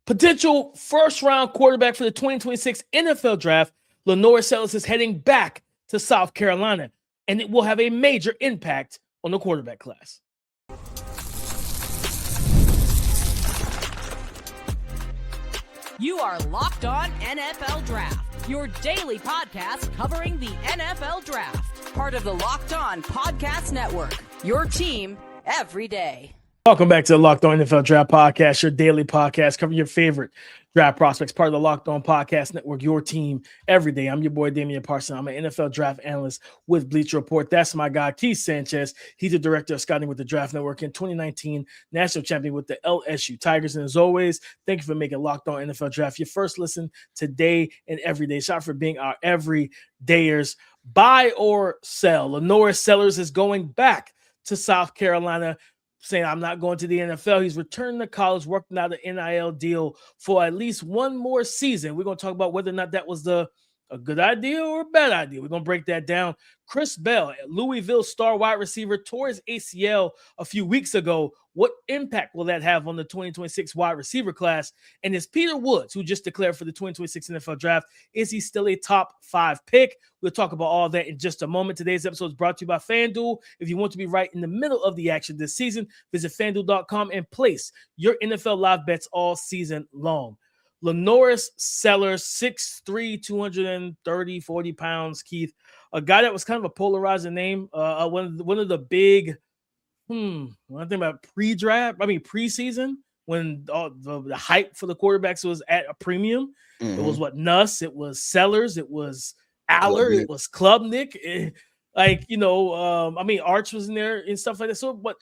Potential first-round quarterback for the 2026 NFL Draft, LaNorris Sellers is heading back to South Carolina, and it will have a major impact on the quarterback class. You are Locked On NFL Draft, your daily podcast covering the NFL Draft. Part of the Locked On Podcast Network, your team every day. Welcome back to the Locked On NFL Draft Podcast, your daily podcast covering your favorite draft prospects, part of the Locked On Podcast Network, your team every day. I'm your boy, Damian Parson. I'm an NFL draft analyst with Bleacher Report. That's my guy, Keith Sanchez. He's the director of scouting with the Draft Network and 2019 national champion with the LSU Tigers. And as always, thank you for making Locked On NFL Draft your first listen today and every day. Shout out for being our everydayers. Buy or sell. LaNorris Sellers is going back to South Carolina, saying, I'm not going to the NFL. He's returning to college, working out an NIL deal for at least one more season. We're going to talk about whether or not that was a good idea or a bad idea. We're going to break that down. Chris Bell, Louisville star wide receiver, tore his ACL a few weeks ago. What impact will that have on the 2026 wide receiver class? And is Peter Woods, who just declared for the 2026 NFL Draft, is he still a top 5 pick? We'll talk about all that in just a moment. Today's episode is brought to you by FanDuel. If you want to be right in the middle of the action this season, visit FanDuel.com and place your NFL live bets all season long. LaNorris Sellers, 6'3", 230, 40 pounds, Keith. A guy that was kind of a polarizing name. One of the big, when I think about preseason, when the hype for the quarterbacks was at a premium. Mm-hmm. It was Nuss, it was Sellers, it was Aller, it was Klubnik. Arch was in there and stuff like that. So, but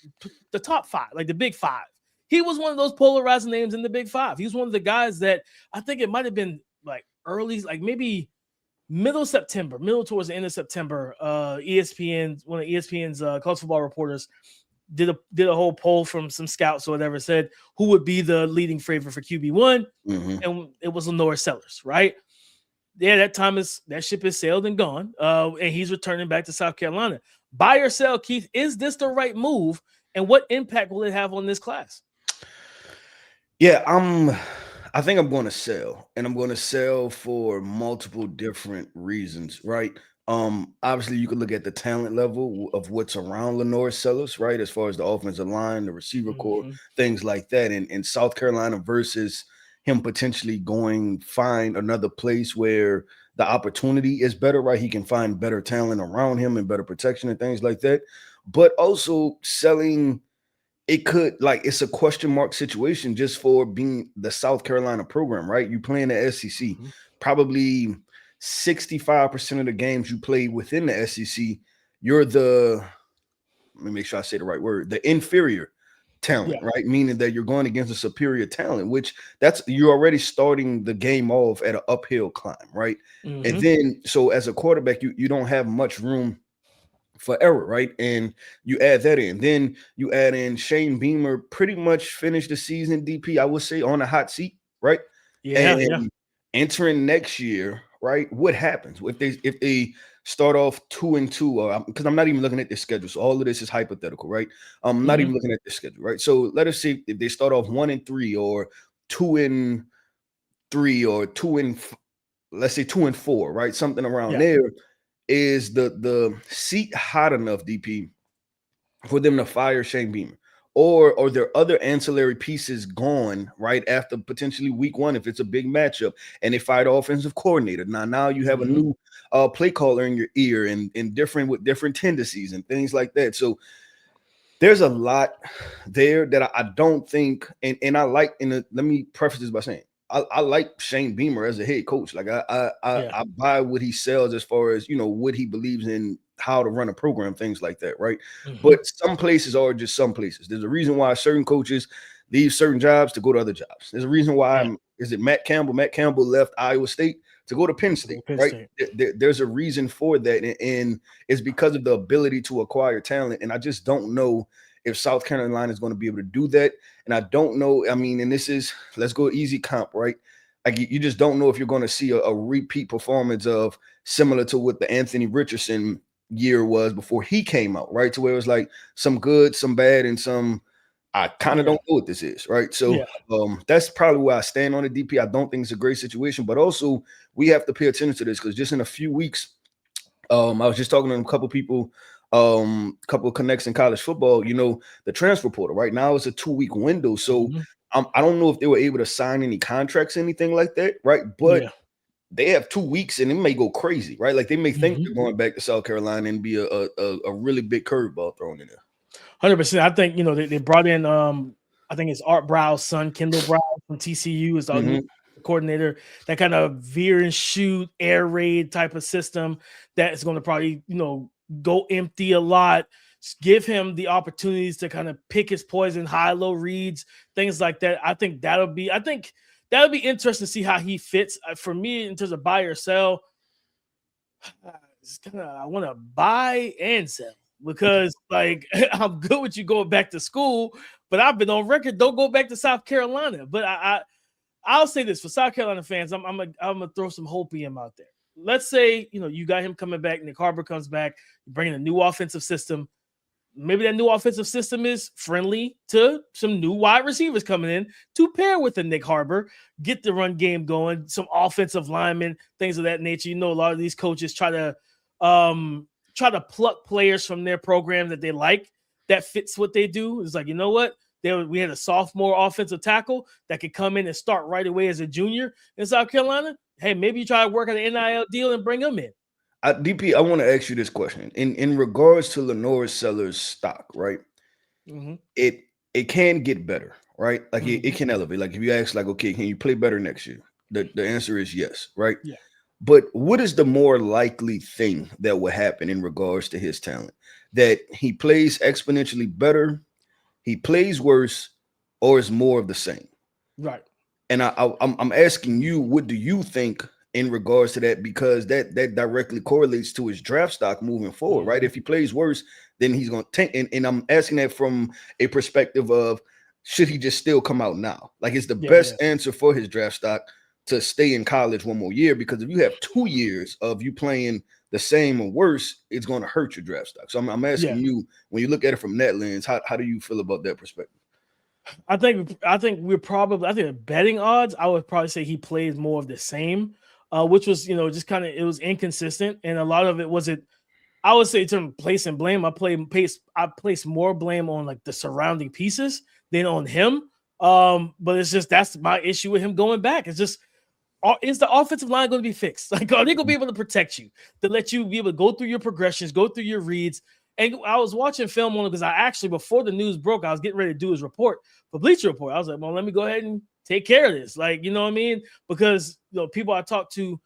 the top 5, like the big 5. He was one of those polarizing names in the Big 5. He was one of the guys that I think it might have been like early, like maybe middle towards the end of September. ESPN, one of ESPN's college football reporters, did a whole poll from some scouts or whatever, said who would be the leading favorite for QB1, and it was LaNorris Sellers, right? Yeah, that ship has sailed and gone, and he's returning back to South Carolina. Buy or sell, Keith? Is this the right move, and what impact will it have on this class? Yeah, I think I'm going to sell, and I'm going to sell for multiple different reasons, right? Obviously, you can look at the talent level of what's around LaNorris Sellers, right? As far as the offensive line, the receiver core, things like that. And in South Carolina versus him potentially find another place where the opportunity is better, right? He can find better talent around him and better protection and things like that. But also selling, it's a question mark situation just for being the South Carolina program, right? You play in the SEC, probably 65% of the games you play within the SEC, you're let me make sure I say the right word, the inferior talent, right? Meaning that you're going against a superior talent, which you're already starting the game off at an uphill climb, right? And then, so as a quarterback, you don't have much room for error, right? And you add that in. Then you add in Shane Beamer, pretty much finished the season, DP, I would say, on a hot seat, right? And entering next year, right? What happens if they start off 2-2? Because I'm not even looking at their schedule, so all of this is hypothetical, right? I'm not even looking at their schedule, right? So let us see if they start off 1-3 or 2-3 or let's say 2-4, right? Something around there. Is the seat hot enough, DP, for them to fire Shane Beamer? Or are there other ancillary pieces gone right after potentially week 1 if it's a big matchup and they fired offensive coordinator? Now you have a new play caller in your ear and with different tendencies and things like that. So there's a lot there that I don't think, and I like. Let me preface this by saying I like Shane Beamer as a head coach. Like I buy what he sells as far as, what he believes in, how to run a program, things like that, right? But some places are just some places. There's a reason why certain coaches leave certain jobs to go to other jobs. There's a reason why is it Matt Campbell? Matt Campbell left Iowa State to go to Penn State, right? There's a reason for that, and it's because of the ability to acquire talent. And I just don't know if South Carolina is going to be able to do that. And I don't know, and this is, let's go easy comp, right? Like you just don't know if you're going to see a repeat performance of similar to what the Anthony Richardson year was before he came out, right? To where it was like some good, some bad, and some I kind of don't know what this is, right? So that's probably where I stand on the DP. I don't think it's a great situation, but also we have to pay attention to this because just in a few weeks, I was just talking to a couple people, couple of connects in college football, the transfer portal right now is a 2-week window. So I don't know if they were able to sign any contracts, anything like that, right? But they have 2 weeks and it may go crazy, right? Like they may think they're going back to South Carolina and be a really big curveball thrown in there. 100%. I think, they brought in, I think it's Art Brow's son, Kendall Brow from TCU is our new coordinator, that kind of veer and shoot, air raid type of system that is going to probably, go empty a lot, give him the opportunities to kind of pick his poison, high-low reads, things like that. I think that'll be interesting to see how he fits. For me, in terms of buy or sell, I want to buy and sell. Because like I'm good with you going back to school, but I've been on record, don't go back to South Carolina. But I'll say this for South Carolina fans, I'm gonna throw some hope in him out there. Let's say you got him coming back, Nick Harbor comes back, bringing a new offensive system. Maybe that new offensive system is friendly to some new wide receivers coming in to pair with the Nick Harbor, get the run game going, some offensive linemen, things of that nature. A lot of these coaches try to pluck players from their program that they like, that fits what they do. It's like, you know what? We had a sophomore offensive tackle that could come in and start right away as a junior in South Carolina. Hey, maybe you try to work on an NIL deal and bring him in. DP, I want to ask you this question. In regards to LaNorris Sellers' stock, right? It can get better, right? Like it can elevate. Like if you ask, like, okay, can you play better next year? The answer is yes, right? Yeah. But what is the more likely thing that will happen in regards to his talent? That he plays exponentially better, he plays worse, or is more of the same? Right. And I'm asking you, what do you think in regards to that? Because that directly correlates to his draft stock moving forward, right? If he plays worse, then he's going to tank. And I'm asking that from a perspective of, should he just still come out now? Like, it's the best answer for his draft stock to stay in college one more year, because if you have 2 years of you playing the same or worse, it's going to hurt your draft stock. So I'm asking you, when you look at it from that lens, how do you feel about that perspective? I think betting odds, I would probably say he plays more of the same, which was, just kind of, it was inconsistent. And a lot of it wasn't, I would say, in terms of place and blame, I place more blame on like the surrounding pieces than on him. But it's just, that's my issue with him going back. It's just, is the offensive line going to be fixed? Like, are they going to be able to protect you, to let you be able to go through your progressions, go through your reads? And I was watching film on it because I actually, before the news broke, I was getting ready to do his report for Bleacher Report. I was like, well, let me go ahead and take care of this. Like, you know what I mean? Because people I talk to,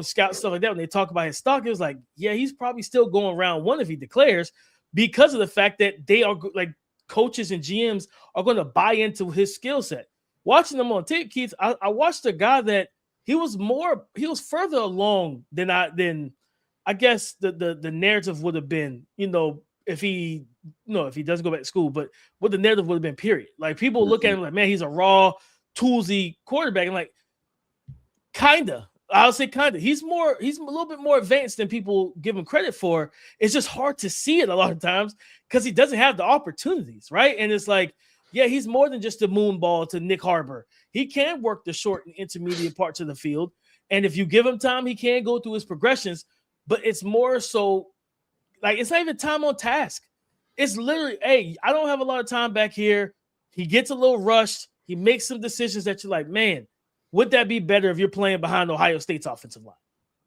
scouts, stuff like that, when they talk about his stock, it was like, yeah, he's probably still going round one if he declares, because of the fact that they are like, coaches and GMs are going to buy into his skill set. Watching them on tape, Keith, I watched a guy that he was further along than I guess the narrative would have been, if he doesn't go back to school, but what the narrative would have been, period. Like, people look at him like, man, he's a raw, toolsy quarterback. And like, kinda. I'll say kinda. He's a little bit more advanced than people give him credit for. It's just hard to see it a lot of times because he doesn't have the opportunities, right? And it's like, yeah, he's more than just a moon ball to Nick Harbor. He can work the short and intermediate parts of the field. And if you give him time, he can go through his progressions. But it's more so, like, it's not even time on task. It's literally, hey, I don't have a lot of time back here. He gets a little rushed. He makes some decisions that you're like, man, would that be better if you're playing behind Ohio State's offensive line?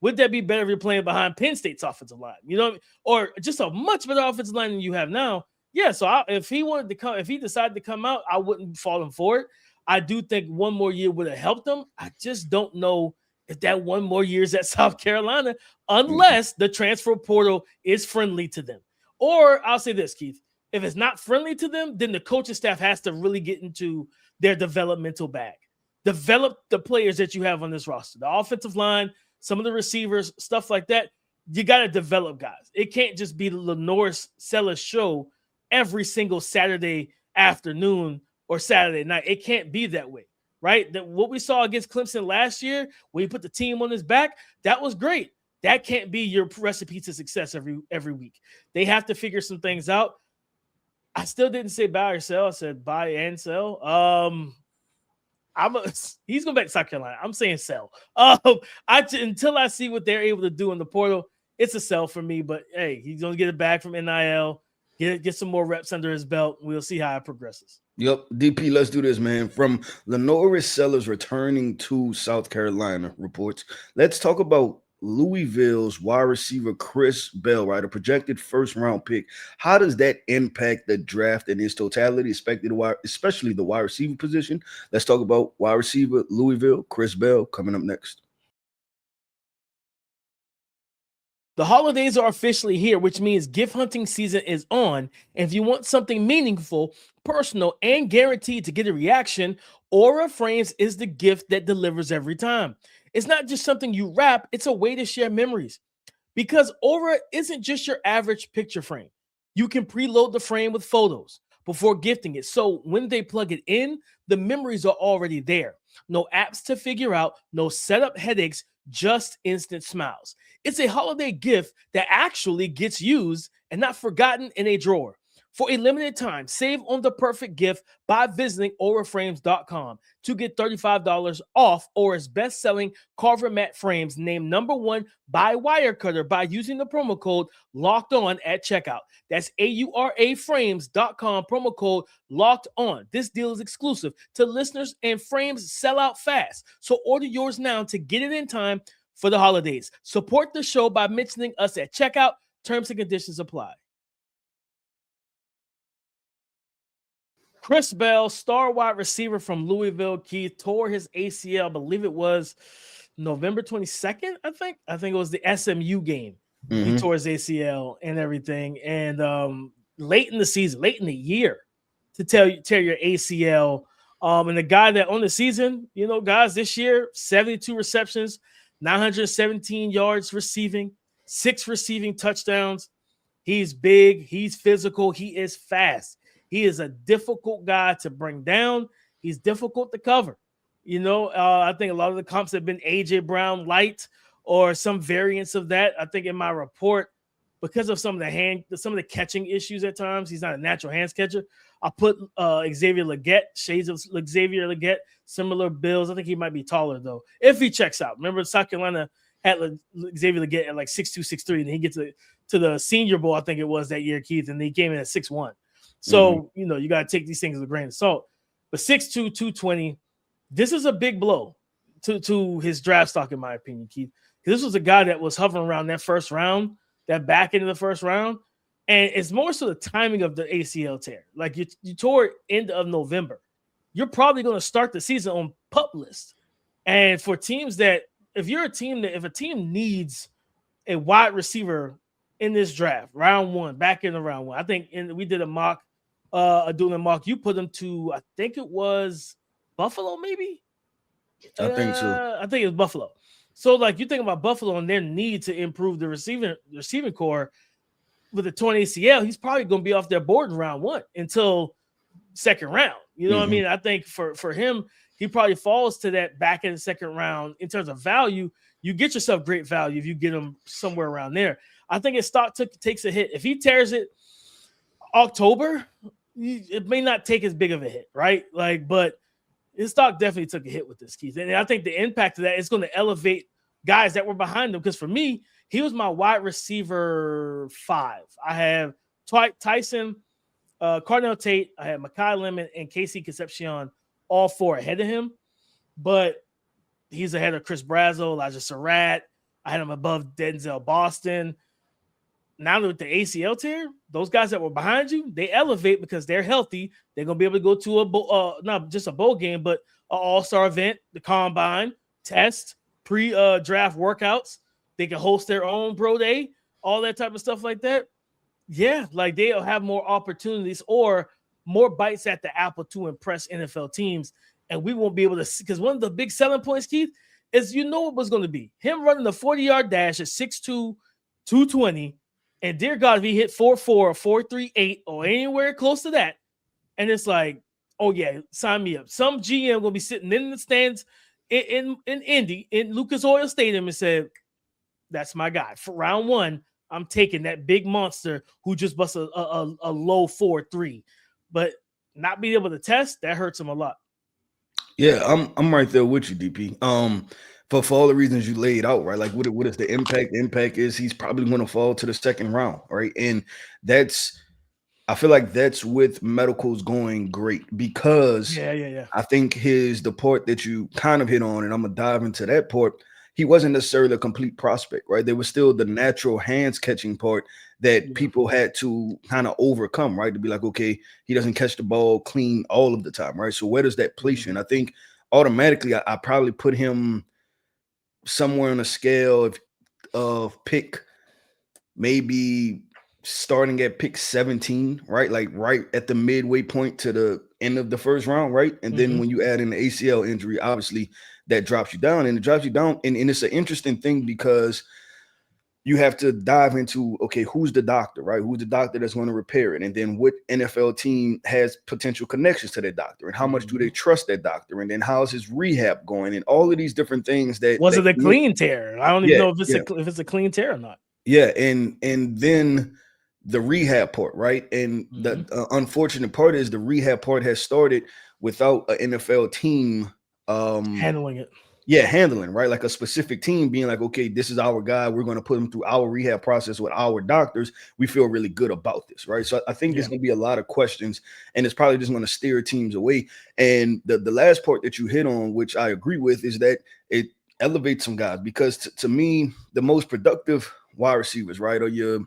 Would that be better if you're playing behind Penn State's offensive line? You know what I mean? Or just a much better offensive line than you have now. Yeah, so if he decided to come out, I wouldn't fault him for it. I do think one more year would have helped him. I just don't know if that one more year is at South Carolina, unless the transfer portal is friendly to them. Or I'll say this, Keith, if it's not friendly to them, then the coaching staff has to really get into their developmental bag. Develop the players that you have on this roster, the offensive line, some of the receivers, stuff like that. You got to develop guys. It can't just be the LaNorris Sellers show every single Saturday afternoon or Saturday night. It can't be that way, right? What we saw against Clemson last year, when he put the team on his back, that was great. That can't be your recipe to success every week. They have to figure some things out. I still didn't say buy or sell. I said buy and sell. He's going back to South Carolina. I'm saying sell. Until I see what they're able to do in the portal, it's a sell for me. But hey, he's going to get it back from NIL, get some more reps under his belt. We'll see how it progresses. Yep. DP, let's do this, man. From LaNorris Sellers returning to South Carolina reports. Let's talk about Louisville's wide receiver Chris Bell, right? A projected first-round pick. How does that impact the draft in its totality, especially the wide receiver position? Let's talk about wide receiver Louisville, Chris Bell, coming up next. The holidays are officially here, which means gift hunting season is on. And if you want something meaningful, personal, and guaranteed to get a reaction, Aura Frames is the gift that delivers every time. It's not just something you wrap, it's a way to share memories. Because Aura isn't just your average picture frame. You can preload the frame with photos before gifting it. So when they plug it in, the memories are already there. No apps to figure out, no setup headaches, just instant smiles. It's a holiday gift that actually gets used and not forgotten in a drawer. For a limited time, save on the perfect gift by visiting auraframes.com to get $35 off Aura's best-selling Carver Matte frames named #1 by Wirecutter by using the promo code LOCKEDON at checkout. That's auraframes.com, promo code LOCKEDON. This deal is exclusive to listeners and frames sell out fast. So order yours now to get it in time for the holidays. Support the show by mentioning us at checkout. Terms and conditions apply. Chris Bell, star wide receiver from Louisville, Keith, tore his ACL. I believe it was November 22nd, I think it was the SMU game. Mm-hmm. He tore his ACL and everything. And late in the season, late in the year, to tear your ACL. And the guy that on the season, guys, this year, 72 receptions, 917 yards receiving, 6 receiving touchdowns. He's big. He's physical. He is fast. He is a difficult guy to bring down. He's difficult to cover. I think a lot of the comps have been A.J. Brown light or some variants of that. I think in my report, because of some of the catching issues at times, he's not a natural hands catcher. I put Xavier Legette, shades of Xavier Legette, similar builds. I think he might be taller, though, if he checks out. Remember, South Carolina had Xavier Legette at like 6'2", 6'3", and he gets to the Senior Bowl, I think it was that year, Keith, and he came in at 6'1". So, you got to take these things with a grain of salt. But 6'2", 220, this is a big blow to his draft stock, in my opinion, Keith. This was a guy that was hovering around that first round, that back end of the first round. And it's more so the timing of the ACL tear. Like you tore it end of November. You're probably going to start the season on PUP list. And for teams that, if a team needs a wide receiver in this draft, round one, back in the round one, I think we did a mock, you put them to, I think it was Buffalo, maybe? I think so. I think it was Buffalo. So, like, you think about Buffalo and their need to improve the receiving core with a torn ACL, he's probably going to be off their board in round one until second round. You know what I mean? I think for him, he probably falls to that back in the second round in terms of value. You get yourself great value if you get him somewhere around there. I think his stock takes a hit. If he tears it October, it may not take as big of a hit, right? But his stock definitely took a hit with this, Keith. And I think the impact of that is going to elevate guys that were behind him. Because for me, he was my wide receiver 5. I have Tyson, Cardinal Tate, I have Mekhi Lemon, and Casey Concepcion, all 4 ahead of him. But he's ahead of Chris Brazo, Elijah Surratt. I had him above Denzel Boston. Now with the ACL tear, those guys that were behind you, they elevate because they're healthy. They're going to be able to go to not just a bowl game, but an all-star event, the combine, test, pre-draft workouts. They can host their own pro day, all that type of stuff like that. Yeah, like they'll have more opportunities or more bites at the apple to impress NFL teams. And we won't be able to see, because one of the big selling points, Keith, is what was going to be him running the 40-yard dash at 6'2", 220. And dear God, if he hit 4.4 or 4.38 or anywhere close to that, and it's like, oh yeah, sign me up. Some GM will be sitting in the stands in Indy, in Lucas Oil Stadium, and said, that's my guy. For round one, I'm taking that big monster who just busts a low 4.3, but not being able to test, that hurts him a lot. Yeah, I'm right there with you, DP. For all the reasons you laid out, right? Like, what is the impact? The impact is he's probably going to fall to the second round, right? And I feel like that's with medicals going great because Yeah. I think the part that you kind of hit on, and I'm gonna dive into that part. He wasn't necessarily a complete prospect, right? There was still the natural hands catching part that people had to kind of overcome, right? To be like, okay, he doesn't catch the ball clean all of the time, right? So where does that place you? And I think automatically I probably put him somewhere on a scale of pick, maybe starting at pick 17, right? Like right at the midway point to the end of the first round, right? And then when you add in the ACL injury, obviously that drops you down, and it drops you down. And it's an interesting thing because you have to dive into, okay, who's the doctor, right? Who's the doctor that's going to repair it? And then what NFL team has potential connections to that doctor, and how much do they trust that doctor? And then how's his rehab going? And all of these different things that was it a clean tear? I don't even know if it's a clean tear or not. Yeah, and then the rehab part, right? And the unfortunate part is the rehab part has started without an NFL team handling it. Yeah, handling, right? Like a specific team being like, okay, this is our guy. We're going to put him through our rehab process with our doctors. We feel really good about this, right? So I think there's going to be a lot of questions, and it's probably just going to steer teams away. And the last part that you hit on, which I agree with, is that it elevates some guys, because to me, the most productive wide receivers, right, are your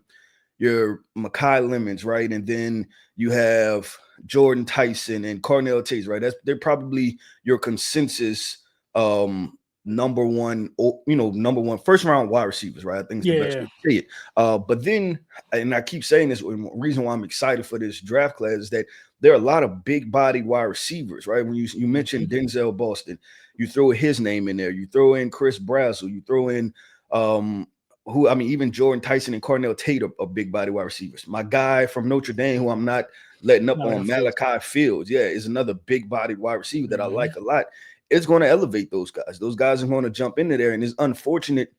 Mekhi Lemons, right? And then you have Jordan Tyson and Cornell Tays, right? They're probably your consensus number one first round wide receivers, right? I think it's the best way to say it. But then, and I keep saying this, the reason why I'm excited for this draft class is that there are a lot of big body wide receivers, right? When you mentioned Denzel Boston, you throw his name in there, you throw in Chris Brazzell, you throw in even Jordan Tyson and Cornell Tate are big body wide receivers. My guy from Notre Dame, who I'm not letting up on, Malachi Fields, is another big body wide receiver that I like a lot. It's going to elevate those guys. Those guys are going to jump into there. And it's unfortunate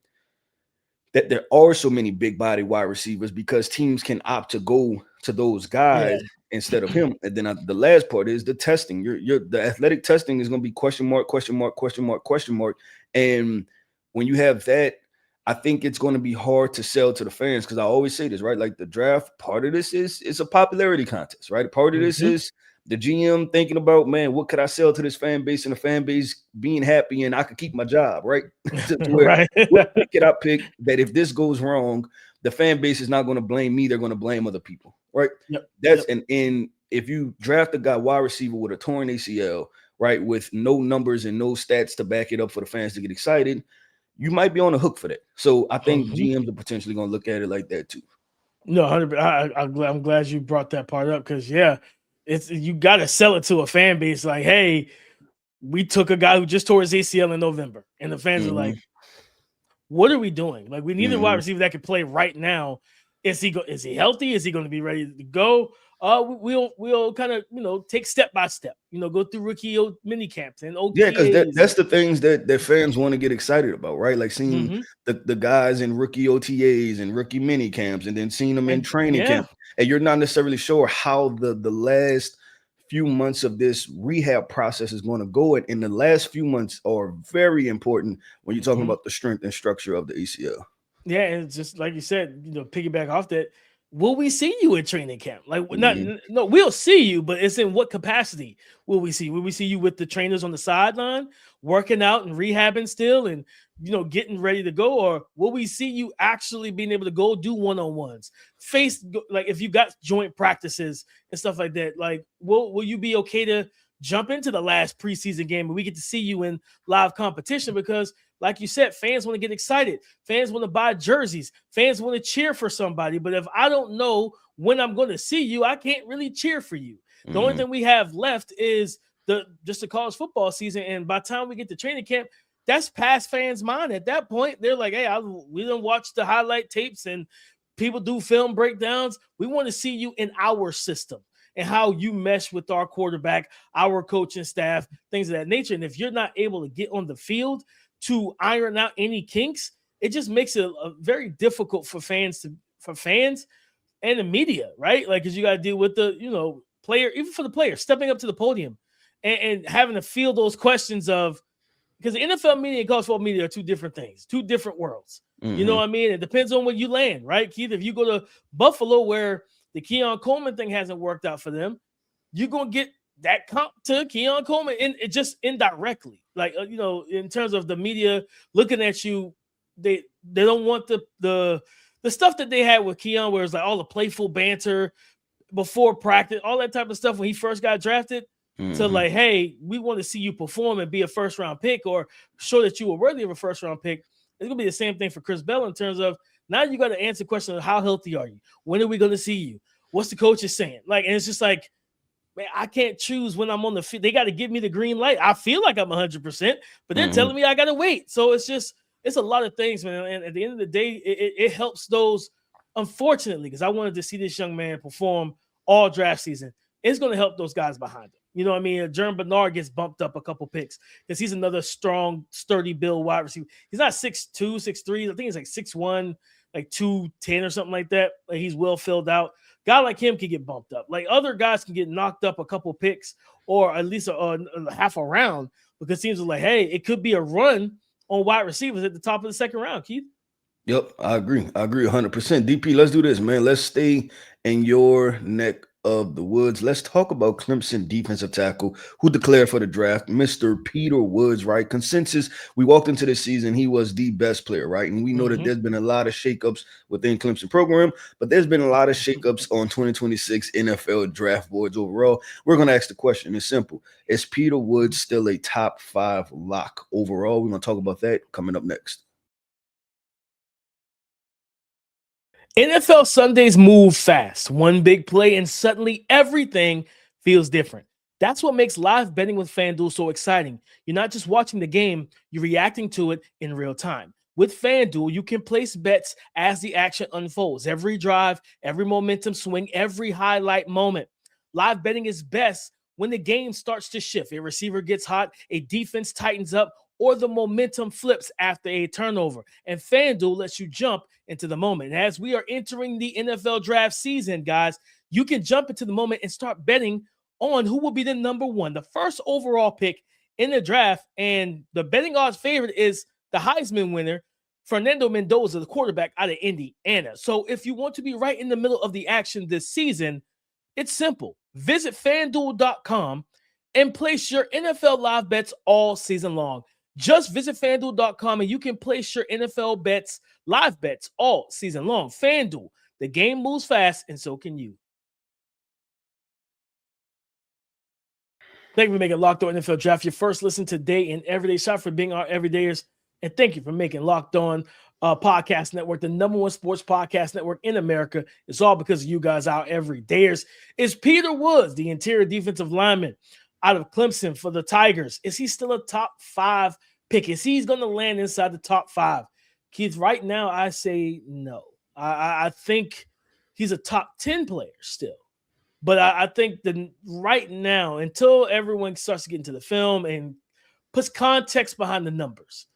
that there are so many big body wide receivers, because teams can opt to go to those guys instead of him. And then the last part is the testing. The athletic testing is going to be question mark. And when you have that, I think it's going to be hard to sell to the fans, because I always say this, right? Like, the draft, part of this is a popularity contest, right? Part of this is the GM thinking about, man, what could I sell to this fan base, and the fan base being happy, and I could keep my job, right? What pick could I pick that if this goes wrong, the fan base is not going to blame me, they're going to blame other people, right? And if you draft a guy wide receiver with a torn ACL, right, with no numbers and no stats to back it up for the fans to get excited, you might be on the hook for that. So I think GMs are potentially going to look at it like that too. No, 100%. I'm glad you brought that part up, because you got to sell it to a fan base like, hey, we took a guy who just tore his ACL in November, and the fans are like, what are we doing? Like, we need a wide receiver that can play right now. Is he healthy? Is he going to be ready to go? We'll kind of take step by step, go through rookie mini camps and OTAs. Because that's the things that fans want to get excited about, right? Like seeing the guys in rookie OTAs and rookie mini camps, and then seeing them in training camp, and you're not necessarily sure how the last few months of this rehab process is going to go. And the last few months are very important when you're talking about the strength and structure of the ACL. Yeah, and it's just like you said, piggyback off that. Will we see you in training camp? Like, no, we'll see you, but it's in what capacity will we see? Will we see you with the trainers on the sideline, working out and rehabbing still, and getting ready to go, or will we see you actually being able to go do one-on-ones, like if you got joint practices and stuff like that? Like, will you be okay to jump into the last preseason game and we get to see you in live competition? Because, like you said, fans want to get excited. Fans want to buy jerseys. Fans want to cheer for somebody. But if I don't know when I'm going to see you, I can't really cheer for you. The only thing we have left is just the college football season. And by the time we get to training camp, that's past fans' mind. At that point, they're like, hey, we didn't watch the highlight tapes and people do film breakdowns. We want to see you in our system and how you mesh with our quarterback, our coaching staff, things of that nature. And if you're not able to get on the field to iron out any kinks, it just makes it very difficult for fans for fans and the media, right? Like, because you got to deal with the, player, even for the player, stepping up to the podium and having to field those questions of, because the NFL media and college football media are two different things, two different worlds. Mm-hmm. You know what I mean? It depends on where you land, right, Keith? If you go to Buffalo, where the Keon Coleman thing hasn't worked out for them, you're going to get that comp to Keon Coleman, and it just indirectly. Like, in terms of the media looking at you, they don't want the stuff that they had with Keon, where it's like all the playful banter before practice, all that type of stuff when he first got drafted. To like, hey, we want to see you perform and be a first-round pick or show that you were worthy of a first-round pick. It's going to be the same thing for Chris Bell in terms of now you got to answer the question of how healthy are you? When are we going to see you? What's the coach is saying? Like, and it's just like, man, I can't choose when I'm on the field. They got to give me the green light. I feel like I'm 100%, but they're telling me I got to wait. So it's a lot of things, man. And at the end of the day, it helps those, unfortunately, because I wanted to see this young man perform all draft season. It's going to help those guys behind him. You know what I mean? Jerm Bernard gets bumped up a couple picks because he's another strong, sturdy build wide receiver. He's not 6'2", 6'3". I think he's like 6'1", like 210 or something like that. Like, he's well filled out. Guy like him can get bumped up. Like, other guys can get knocked up a couple picks or at least a half a round because teams are like, hey, it could be a run on wide receivers at the top of the second round, Keith. Yep, I agree 100%. DP, let's do this, man. Let's stay in your neck of the woods. Let's talk about Clemson defensive tackle who declared for the draft, Mr. Peter Woods, right? Consensus, we walked into this season, he was the best player, right? And we know that there's been a lot of shakeups within Clemson program, but there's been a lot of shakeups on 2026 NFL draft boards overall. We're going to ask the question. It's simple. Is Peter Woods still a top 5 lock overall? We're going to talk about that coming up next. NFL Sundays move fast. One big play and suddenly everything feels different. That's what makes live betting with FanDuel so exciting. You're not just watching the game, you're reacting to it in real time. With FanDuel, you can place bets as the action unfolds. Every drive, every momentum swing, every highlight moment. Live betting is best when the game starts to shift. A receiver gets hot, a defense tightens up, or the momentum flips after a turnover. And FanDuel lets you jump into the moment. And as we are entering the NFL draft season, guys, you can jump into the moment and start betting on who will be the number one, the first overall pick in the draft. And the betting odds favorite is the Heisman winner, Fernando Mendoza, the quarterback out of Indiana. So if you want to be right in the middle of the action this season, it's simple. Visit FanDuel.com and place your NFL live bets all season long. Just visit FanDuel.com and you can place your NFL bets, live bets, all season long. FanDuel, the game moves fast, and so can you. Thank you for making Locked On NFL Draft your first listen today and everyday shot, for being our everydayers. And thank you for making Locked On Podcast Network the number one sports podcast network in America. It's all because of you guys, our everydayers. Is Peter Woods, the interior defensive lineman out of Clemson for the Tigers, is he still a top 5 pick? Is he going to land inside the top 5? Keith, right now, I say no. I think he's a top 10 player still. But I think that right now, until everyone starts to get into the film and puts context behind the numbers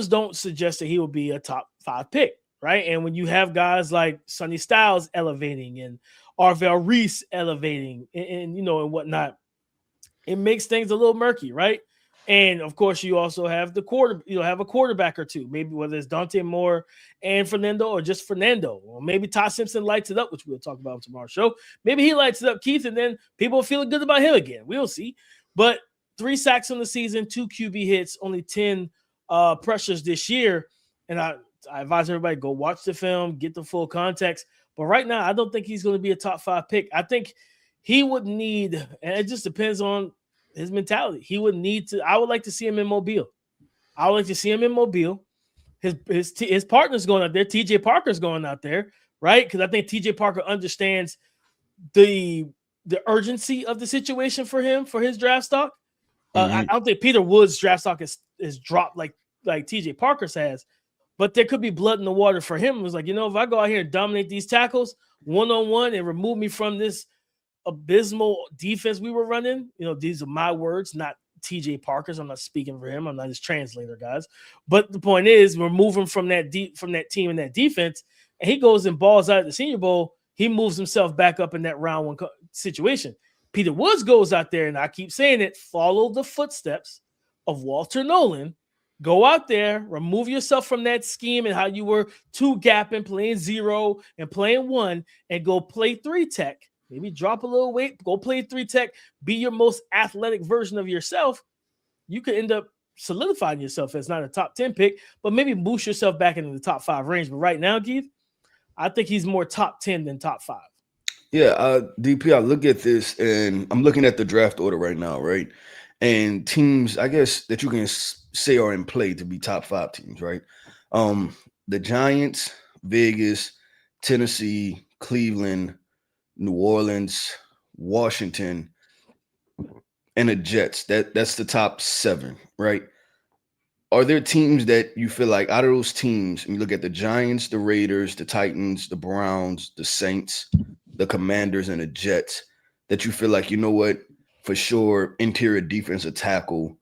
don't suggest that he will be a top 5 pick, right? And when you have guys like Sonny Styles elevating and Arvell Reese elevating and and whatnot, it makes things a little murky, right? And of course, you also have the have a quarterback or two, maybe whether it's Dante Moore and Fernando or just Fernando, or maybe Ty Simpson lights it up, which we'll talk about on tomorrow's show. Maybe he lights it up, Keith, and then people are feeling good about him again. We'll see. But 3 sacks on the season, 2 QB hits, only 10 pressures this year. And I advise everybody, go watch the film, get the full context. But right now, I don't think he's going to be a top 5 pick. I think he would need, and it just depends on his mentality. He would need to. I would like to see him in Mobile. I would like to see him in Mobile. His partner's going out there. TJ Parker's going out there, right? Because I think TJ Parker understands the urgency of the situation for him, for his draft stock. I don't think Peter Woods' draft stock is dropped like TJ Parker's has, but there could be blood in the water for him. It was like, if I go out here and dominate these tackles one-on-one and remove me from this abysmal defense we were running, these are my words, not TJ Parker's. I'm not speaking for him. I'm not his translator, guys. But the point is, we're moving from that team and that defense. and he goes and balls out at the Senior Bowl, he moves himself back up in that round one situation. Peter Woods goes out there, and I keep saying it, follow the footsteps of Walter Nolan. Go out there, remove yourself from that scheme and how you were two gapping, playing 0 and playing 1, and go play 3 tech. Maybe drop a little weight, go play 3 tech, be your most athletic version of yourself. You could end up solidifying yourself as not a top 10 pick, but maybe boost yourself back into the top 5 range. But right now, Keith, I think he's more top 10 than top 5. Yeah, DP, I look at this, and I'm looking at the draft order right now, right? And teams, I guess, that you can say are in play to be top 5 teams, right? The Giants, Vegas, Tennessee, Cleveland, New Orleans, Washington, and the Jets. That's the top 7, right? Are there teams that you feel like out of those teams, and you look at the Giants, the Raiders, the Titans, the Browns, the Saints, the Commanders, and the Jets, that you feel like, you know what, for sure, interior defensive tackle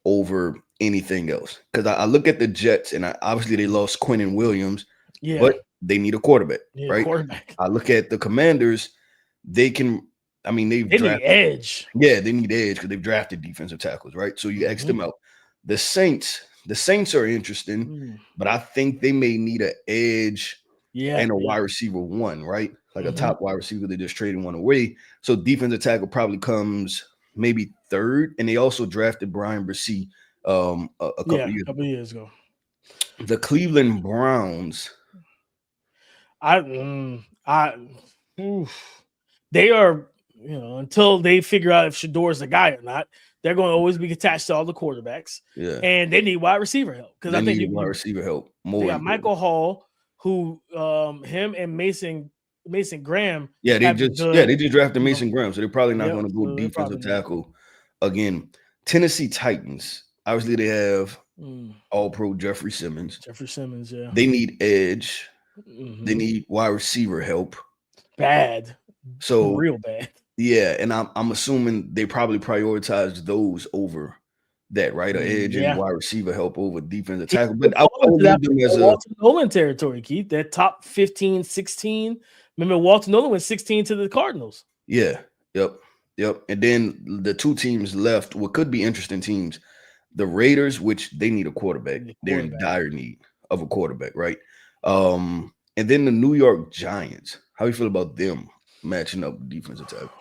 over anything else? Because I look at the Jets, and obviously they lost Quinnen Williams, but they need a quarterback, right? I look at the Commanders, they can, I mean, they need edge. Yeah, they need edge because they've drafted defensive tackles, right? So you X them out. The Saints are interesting, but I think they may need an edge and a wide receiver 1, right? Like a top wide receiver. They just traded one away. So defensive tackle probably comes maybe 3rd. And they also drafted Brian Bresee a couple years ago. The Cleveland Browns. They are, until they figure out if Shador's the guy or not, they're going to always be attached to all the quarterbacks. Yeah. And they need wide receiver help. Because I think wide receiver help more. They got Michael Hall, who him and Mason Graham. Yeah, they just drafted Mason Graham. So they're probably not going to go defensive tackle again. Tennessee Titans. Obviously, they have all-pro Jeffrey Simmons. Yeah. They need edge. They need wide receiver help. Bad. So real bad. Yeah, and I'm assuming they probably prioritize those over that, right? Or edge and wide receiver help over defensive tackle. But I would leave them as Walter Nolan territory, Keith. That top 15, 16. Remember, Walter Nolan went 16 to the Cardinals. Yeah. Yep. And then the 2 teams left, what could be interesting teams, the Raiders, which they need a quarterback. They're in dire need of a quarterback, right? And then the New York Giants. How do you feel about them matching up with defensive tackle?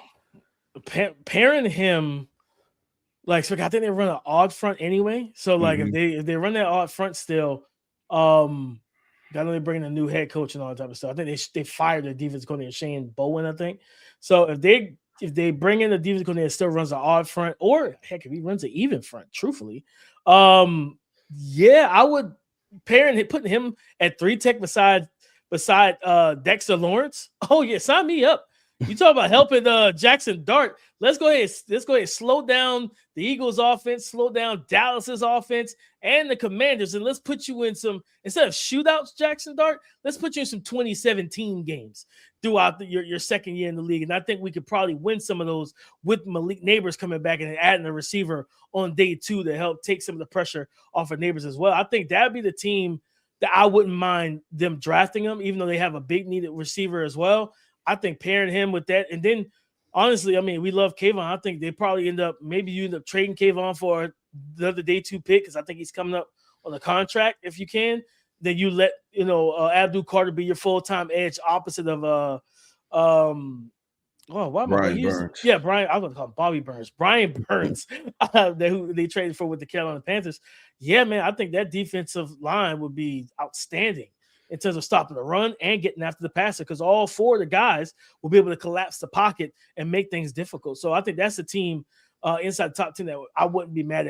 Pairing him, I think they run an odd front anyway. So if they run that odd front still, got to bring in a new head coach and all that type of stuff. I think they fired their defense coordinator Shane Bowen, I think. So if they bring in the defense coordinator that still runs an odd front, or heck, if he runs an even front, truthfully, I would putting him at 3 tech beside Dexter Lawrence. Oh yeah, sign me up. You talk about helping Jackson Dart. Let's go ahead and slow down the Eagles offense, slow down Dallas's offense and the Commanders, and let's put you in some, instead of shootouts, Jackson Dart, let's put you in some 2017 games throughout your second year in the league. And I think we could probably win some of those with Malik Neighbors coming back and adding a receiver on day 2 to help take some of the pressure off of Neighbors as well. I think that'd be the team that I wouldn't mind them drafting them, even though they have a big needed receiver as well. I think pairing him with that, and then honestly, I mean, we love Kayvon. I think they probably end up trading Kayvon for the other day 2 pick, because I think he's coming up on a contract. If you can, then you let Abdul Carter be your full-time edge opposite of Brian Burns. Yeah, Brian. I was going to call him Bobby Burns. Brian Burns, who they traded for with the Carolina Panthers. Yeah, man, I think that defensive line would be outstanding in terms of stopping the run and getting after the passer, because all 4 of the guys will be able to collapse the pocket and make things difficult. So I think that's a team inside the top 10 that I wouldn't be mad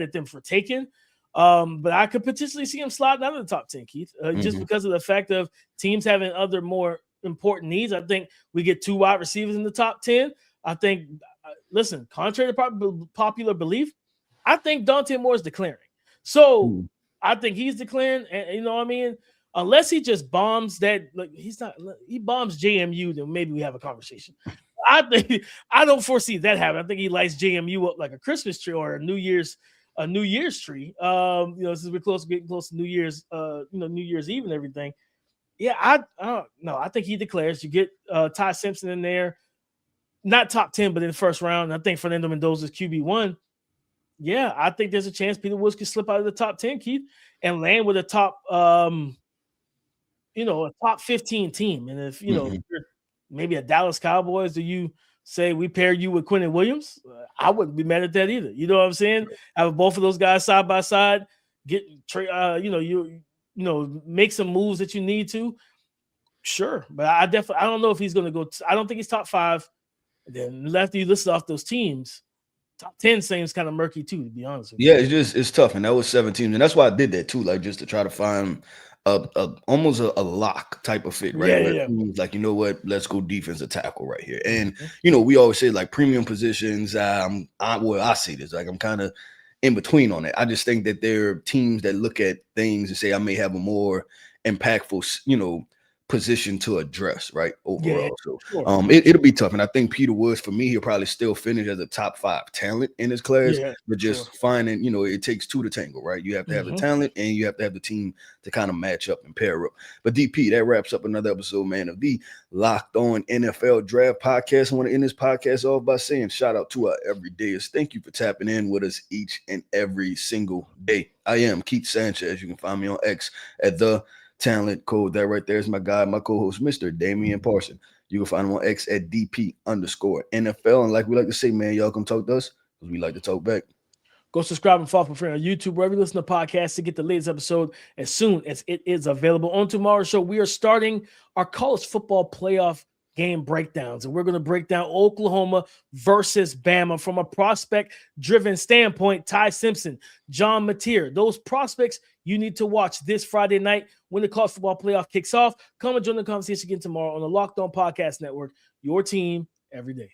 at them for taking. But I could potentially see them sliding out of the top 10, Keith, just because of the fact of teams having other more important needs. I think we get 2 wide receivers in the top 10. I think, listen, contrary to popular belief, I think Dante Moore is declaring. So I think he's declaring, and you know what I mean? Unless he just bombs that, he bombs JMU, then maybe we have a conversation. I don't foresee that happening. I think he lights JMU up like a Christmas tree or a New Year's tree. Since we're getting close to New Year's, New Year's Eve and everything. Yeah, I think he declares. You get Ty Simpson in there, not top 10, but in the first round. I think Fernando Mendoza's QB1. Yeah, I think there's a chance Peter Woods could slip out of the top 10, Keith, and land with a top, a top 15 team. And if, you're maybe a Dallas Cowboys, do you say we pair you with Quentin Williams? I wouldn't be mad at that either. You know what I'm saying? Have both of those guys side by side, make some moves that you need to. Sure, but I don't know if he's going to go. I don't think he's top 5. And then after you list off those teams, top 10 seems kind of murky too, to be honest with you. Yeah, it's tough, and that was 7 teams, and that's why I did that too, like just to try to find almost a lock type of fit, right? Yeah. Like, you know what, let's go defensive tackle right here. And we always say like premium positions. I see this, like I'm kind of in between on it. I just think that there are teams that look at things and say I may have a more impactful, position to address, right? Overall. Yeah, so sure. it'll be tough. And I think Peter Woods, for me, he'll probably still finish as a top 5 talent in his class, but just finding, it takes 2 to tango, right? You have to have the talent and you have to have the team to kind of match up and pair up. But DP, that wraps up another episode, man, of the Locked On NFL Draft Podcast. I want to end this podcast off by saying shout out to our everydayers. Thank you for tapping in with us each and every single day. I am Keith Sanchez. You can find me on X at the Talent Code. That right there is my guy, my co-host, Mr. Damian Parson. You can find him on X at DP_NFL. And like we like to say, man, y'all come talk to us because we like to talk back. Go subscribe and follow my friend on YouTube, wherever you listen to podcasts, to get the latest episode as soon as it is available. On tomorrow's show, we are starting our college football playoff game breakdowns, and we're going to break down Oklahoma versus Bama from a prospect-driven standpoint. Ty Simpson, John Mateer, those prospects you need to watch this Friday night when the college football playoff kicks off. Come and join the conversation again tomorrow on the Locked On Podcast Network, your team every day.